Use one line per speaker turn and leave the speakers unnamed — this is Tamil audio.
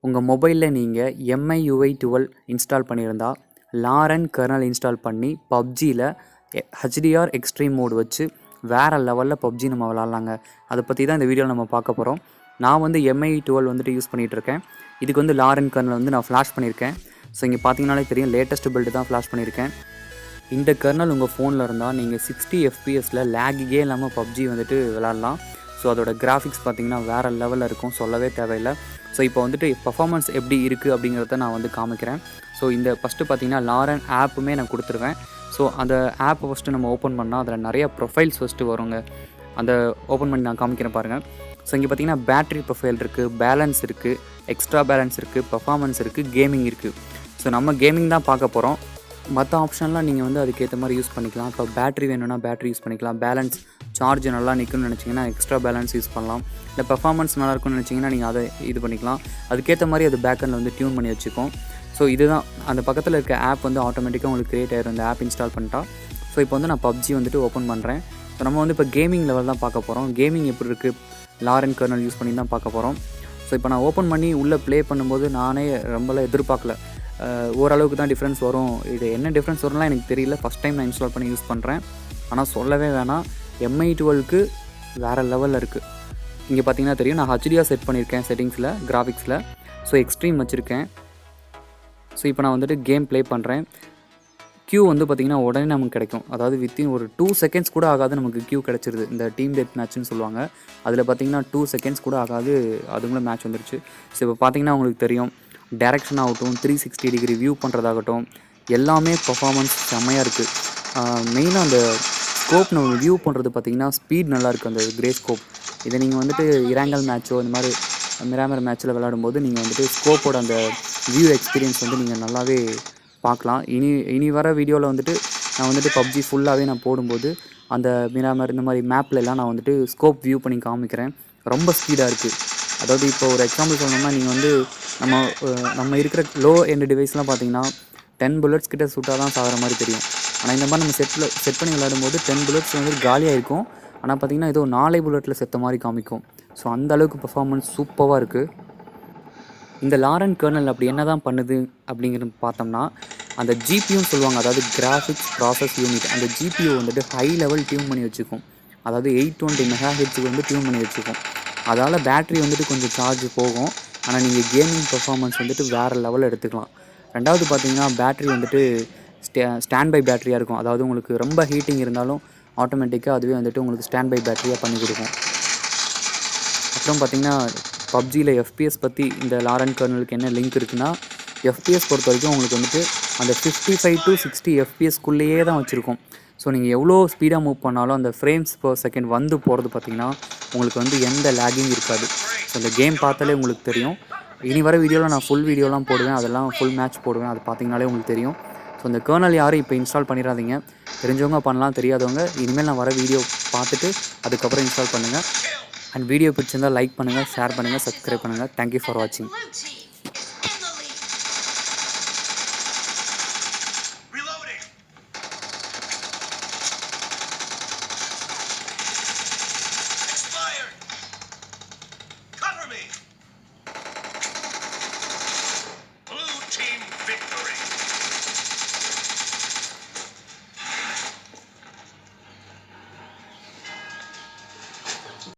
உங்கள் மொபைலில் நீங்கள் MIUI 12 இன்ஸ்டால் பண்ணியிருந்தா LawRun கர்னல் இன்ஸ்டால் பண்ணி பப்ஜியில் HDR எக்ஸ்ட்ரீம் மோட் வச்சு வேறு லெவலில் பப்ஜி நம்ம விளாட்லாங்க. அதை பற்றி தான் இந்த வீடியோவில் நம்ம பார்க்க போகிறோம். நான் வந்து MIUI 12 வந்துட்டு யூஸ் பண்ணிகிட்ருக்கேன். இதுக்கு வந்து LawRun கர்னல் வந்து நான் ஃப்ளாஷ் பண்ணியிருக்கேன். ஸோ இங்கே பார்த்தீங்கன்னாலே தெரியும், லேட்டஸ்ட் பில்டு தான் ஃப்ளாஷ் பண்ணியிருக்கேன். இந்த கர்னல் உங்கள் ஃபோனில் இருந்தால் நீங்கள் 60 FPSல லேகிங்கே இல்லாமல் பப்ஜி வந்துட்டு விளாட்லாம். ஸோ அதோட கிராஃபிக்ஸ் பார்த்திங்கன்னா வேறு லெவலில் இருக்கும், சொல்லவே தேவையில்லை. ஸோ இப்போ வந்துட்டு பர்ஃபார்மன்ஸ் எப்படி இருக்குது அப்படிங்கிறத நான் வந்து காமிக்கிறேன். ஸோ இந்த ஃபஸ்ட்டு பார்த்திங்கன்னா LawRun ஆப்புமே நான் கொடுத்துருவேன். ஸோ அந்த ஆப்பை ஃபஸ்ட்டு நம்ம ஓப்பன் பண்ணால் அதில் நிறையா ப்ரொஃபைல்ஸ் ஃபஸ்ட்டு வருங்க. அந்த ஓப்பன் பண்ணி நான் காமிக்கிறேன் பாருங்கள். ஸோ இங்கே பார்த்திங்கன்னா பேட்ரி ப்ரொஃபைல் இருக்குது, பேலன்ஸ் இருக்குது, எக்ஸ்ட்ரா பேலன்ஸ் இருக்குது, பர்ஃபார்மன்ஸ் இருக்குது, கேமிங் இருக்குது. ஸோ நம்ம கேமிங் தான் பார்க்க போகிறோம். மற்ற ஆப்ஷன்லாம் நீங்கள் வந்து அதுக்கேற்ற மாதிரி யூஸ் பண்ணிக்கலாம். இப்போ பேட்ரி வேணும்னா பேட்ரி யூஸ் பண்ணிக்கலாம். பேலன்ஸ் சார்ஜ் நல்லா நிற்கும்னு நினச்சிங்கன்னா எக்ஸ்ட்ரா பேலன்ஸ் யூஸ் பண்ணலாம். இல்லை பர்ஃபார்மன்ஸ் நல்லா இருக்கும்னு நினச்சிங்கன்னா நீங்கள் அதை இது பண்ணிக்கலாம். அதுக்கேற்ற மாதிரி அது பேக்கெண்டில் வந்து டியூன் பண்ணி வச்சுக்கும். ஸோ இதுதான் அந்த பக்கத்தில் இருக்க ஆப் வந்து ஆட்டோமேட்டிக்காக உங்களுக்கு க்ரியேட் ஆகிடும் இந்த ஆப் இன்ஸ்டால் பண்ணிட்டா. ஸோ இப்போ வந்து நான் பப்ஜி வந்துட்டு ஓப்பன் பண்ணுறேன். ஸோ நம்ம வந்து இப்போ கேமிங் லெவல் தான் பார்க்க போகிறோம். கேமிங் எப்படி இருக்குது LawRun கர்னல் யூஸ் பண்ணி தான் பார்க்க போகிறோம். ஸோ இப்போ நான் ஓப்பன் பண்ணி உள்ளே ப்ளே பண்ணும்போது நானே ரொம்பலாம் எதிர்பார்க்கல. ஓரளவுக்கு தான் டிஃப்ரென்ஸ் வரும். இது என்ன டிஃப்ரென்ஸ் வரும்லாம் எனக்கு தெரியல. ஃபஸ்ட் டைம் நான் இன்ஸ்டால் பண்ணி யூஸ் பண்ணுறேன். ஆனால் சொல்லவே வேணாம், MI 12க்கு வேறு லெவலில் இருக்குது. இங்கே பார்த்தீங்கன்னா தெரியும், நான் HDR செட் பண்ணியிருக்கேன் செட்டிங்ஸில், கிராஃபிக்ஸில். ஸோ எக்ஸ்ட்ரீம் வச்சுருக்கேன். ஸோ இப்போ நான் வந்துட்டு கேம் ப்ளே பண்ணுறேன். க்யூ வந்து பார்த்திங்கன்னா உடனே நமக்கு கிடைக்கும். அதாவது வித்தின் ஒரு 2 செகண்ட்ஸ் கூட ஆகாது நமக்கு க்யூ கிடச்சிருது. இந்த டீம் டெத் மேட்ச்னு சொல்லுவாங்க. அதில் பார்த்திங்கன்னா 2 செகண்ட்ஸ் கூட ஆகாது, அதுங்களும் மேட்ச் வந்துருச்சு. ஸோ இப்போ பார்த்திங்கன்னா உங்களுக்கு தெரியும், டைரக்ஷன் ஆகட்டும், 360 டிகிரி வியூ பண்ணுறதாகட்டும், எல்லாமே பர்ஃபார்மன்ஸ் செம்மையாக இருக்குது. மெயினாக அந்த ஸ்கோப் நம்ம வியூ பண்ணுறது பார்த்திங்கன்னா ஸ்பீட் நல்லாயிருக்கு, அந்த கிரே ஸ்கோப். இதை நீங்கள் வந்துட்டு இராங்கல் மேட்ச்சோ இந்த மாதிரி மிராமர் மேட்ச்சில் விளையாடும்போது நீங்கள் வந்துட்டு ஸ்கோப்போட அந்த வியூ எக்ஸ்பீரியன்ஸ் வந்து நீங்கள் நல்லாவே பார்க்கலாம். இனி வர வீடியோவில் வந்துட்டு நான் வந்துட்டு பப்ஜி ஃபுல்லாகவே நான் போடும்போது அந்த மிராமர் இந்த மாதிரி மேப்லலாம் நான் வந்துட்டு ஸ்கோப் வியூ பண்ணி காமிக்கிறேன். ரொம்ப ஸ்பீடாக இருக்குது. அதாவது இப்போ ஒரு எக்ஸாம்பிள் சொல்லணும்னா, நீங்கள் வந்து நம்ம இருக்கிற லோ எண்ட் டிவைஸ்லாம் பார்த்தீங்கன்னா 10 புல்லட்ஸ் கிட்ட சுட்டால் தான் சாகிற மாதிரி தெரியும். ஆனால் இந்த மாதிரி நம்ம செட் பண்ணி விளையாடும்போது 10 புல்லட்ஸ் வந்து காலியாக இருக்கும். ஆனால் பார்த்திங்கன்னா ஏதோ 4 புல்லட்டில் செத்த மாதிரி காமிக்கும். ஸோ அந்த அளவுக்கு பர்ஃபார்மன்ஸ் சூப்பராக இருக்குது. இந்த LawRun கர்னல் அப்படி என்ன தான் பண்ணுது அப்படிங்கிறது பார்த்தோம்னா, அந்த ஜிபியூன்னு சொல்லுவாங்க, அதாவது கிராஃபிக்ஸ் ப்ராசஸ் யூனிட், அந்த ஜிபியூ வந்துட்டு ஹை லெவல் டியூன் பண்ணி வச்சுக்கும். அதாவது 820 MHz வந்து டியூன் பண்ணி வச்சுக்கும். அதால் பேட்ரி வந்துட்டு கொஞ்சம் சார்ஜ் போகும். ஆனால் நீங்கள் கேமிங் பர்ஃபார்மன்ஸ் வந்துட்டு வேறு லெவலில் எடுத்துக்கலாம். ரெண்டாவது பார்த்தீங்கன்னா, பேட்ரி வந்துட்டு ஸ்டாண்ட் பை பேட்டரியாக இருக்கும். அதாவது உங்களுக்கு ரொம்ப ஹீட்டிங் இருந்தாலும் ஆட்டோமேட்டிக்காக அதுவே வந்துட்டு உங்களுக்கு ஸ்டாண்ட் பை பேட்டரியாக பண்ணி கொடுக்கும். அப்புறம் பார்த்திங்கன்னா, பப்ஜியில் FPS பற்றி இந்த LawRun கர்னலுக்கு என்ன லிங்க் இருக்குன்னா, FPS பொறுத்த வரைக்கும் உங்களுக்கு வந்துட்டு அந்த 55 to 60 FPSக்குள்ளேயே தான் வச்சுருக்கோம். ஸோ நீங்கள் எவ்வளோ ஸ்பீடாக மூவ் பண்ணாலும் அந்த ஃப்ரேம்ஸ் பர் செகண்ட் வந்து போகிறது பார்த்திங்கன்னா உங்களுக்கு வந்து எந்த லேகிங் இருக்காது. ஸோ இந்த கேம் பார்த்தாலே உங்களுக்கு தெரியும். இனி வர வீடியோவில் நான் ஃபுல் வீடியோலாம் போடுவேன், அதெல்லாம் ஃபுல் மேட்ச் போடுவேன். அது பார்த்திங்கனாலே உங்களுக்கு தெரியும். ஸோ இந்த கர்னல் யாரும் இப்போ இன்ஸ்டால் பண்ணிடாதீங்க. தெரிஞ்சவங்க பண்ணலாம், தெரியாதவங்க இனிமேல் நான் வர வீடியோ பார்த்துட்டு அதுக்கப்புறம் இன்ஸ்டால் பண்ணுங்கள். அண்ட் வீடியோ பிடிச்சிருந்தால் லைக் பண்ணுங்கள், ஷேர் பண்ணுங்கள், சப்ஸ்கிரைப் பண்ணுங்கள். தேங்க்யூ ஃபார் வாட்சிங்.